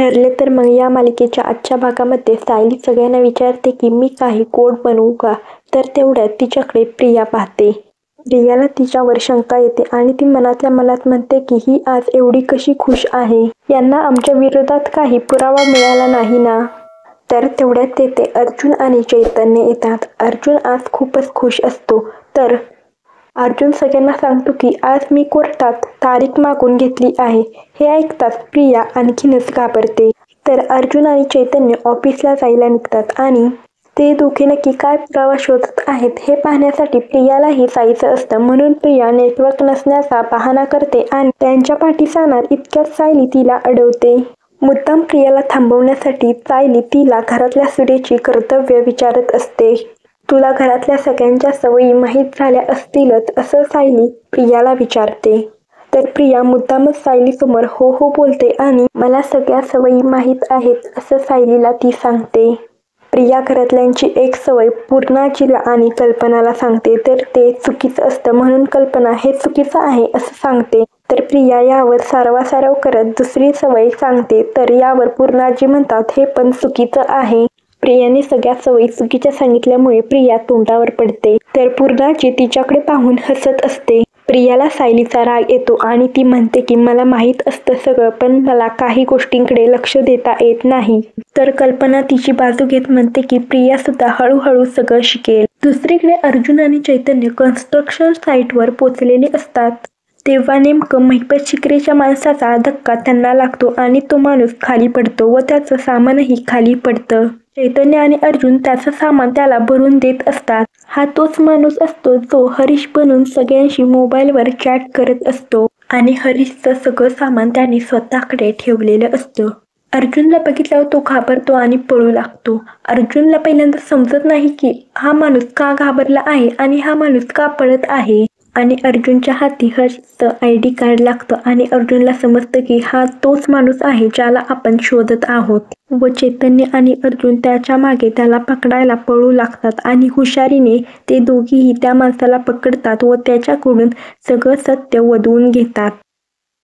ठरले तर मग या मालिकेच्या आजच्या भागामध्ये सायली सगळ्यांना विचारते की मी काही गोड बनवू का? तर तेवढ्यात तिच्याकडे प्रिया पाहते. प्रियाला तिच्यावर शंका येते आणि ती मनातल्या मनात म्हणते की ही आज एवढी कशी खुश आहे? यांना आमच्या विरोधात काही पुरावा मिळाला नाही ना? तर तेवढ्यात तेथे अर्जुन आणि चैतन्य येतात. अर्जुन आज खूपच खुश असतो. तर अर्जुन सगळ्यांना सांगतो की आज मी कोर्टात तारीख मागून घेतली आहे. हे ऐकताच प्रिया आणखीनच घाबरते. तर अर्जुन आणि चैतन्य ऑफिसला जायला निघतात आणि ते दोघे नक्की काय पुरावा शोधत आहेत हे पाहण्यासाठी प्रियालाही जायचं असतं. म्हणून प्रिया नेटवर्क नसण्याचा बहाणा करते आणि त्यांच्या पाठी जाणार इतक्यात सायली तिला अडवते. मुद्दाम प्रियाला थांबवण्यासाठी सायली तिला घरातल्या सुनेची कर्तव्य विचारत असते. तुला घरातल्या सगळ्यांच्या सवयी माहीत झाल्या असतीलच असं सायली प्रियाला विचारते. तर प्रिया मुद्दामच सायलीसमोर हो हो बोलते आणि मला सगळ्या सवयी माहीत आहेत असं सायलीला ती सांगते. प्रिया घरातल्यांची एक सवय पूर्णाजीला आणि कल्पनाला सांगते. तर ते चुकीचं असतं म्हणून कल्पना हे चुकीचं आहे असं सांगते. तर प्रिया यावर सारवासारव करत दुसरी सवय सांगते. तर यावर पूर्णाजी म्हणतात हे पण चुकीचं आहे. प्रियाने सगळ्या सवयी चुकीच्या सांगितल्यामुळे प्रिया तोंडावर पडते. तर पूर्णाजी तिच्याकडे पाहून हसत असते. प्रियाला सायलीचा राग येतो आणि ती म्हणते की मला माहीत असतं सगळं पण मला काही गोष्टींकडे लक्ष देता येत नाही. तर कल्पना तिची बाजू घेत म्हणते की प्रिया सुद्धा हळूहळू सगळं शिकेल. दुसरीकडे अर्जुन आणि चैतन्य कन्स्ट्रक्शन साईटवर पोचलेले असतात. तेव्हा नेमकं महिपत शिकरेच्या माणसाचा धक्का त्यांना लागतो आणि तो माणूस खाली पडतो व त्याचं सामानही खाली पडतं. चैतन्य आणि अर्जुन त्याचं सामान त्याला भरून देत असतात. हा तोच माणूस असतो जो हरीश बनून सगळ्यांशी मोबाईलवर चॅट करत असतो आणि हरीशचं सगळं सामान त्याने स्वतःकडे ठेवलेलं असतं. अर्जुनला बघितल्यावर तो घाबरतो आणि पळू लागतो. अर्जुनला पहिल्यांदा समजत नाही की हा माणूस का घाबरला आहे आणि हा माणूस का पळत आहे. आणि अर्जुनच्या हाती हर्षचं ID कार्ड लागतं आणि अर्जुनला समजतं की हा तोच माणूस आहे ज्याला आपण शोधत आहोत. व चैतन्य आणि अर्जुन त्याच्या मागे त्याला पकडायला पळू लागतात आणि हुशारीने ते दोघीही त्या माणसाला पकडतात व त्याच्याकडून सगळं सत्य वदवून घेतात.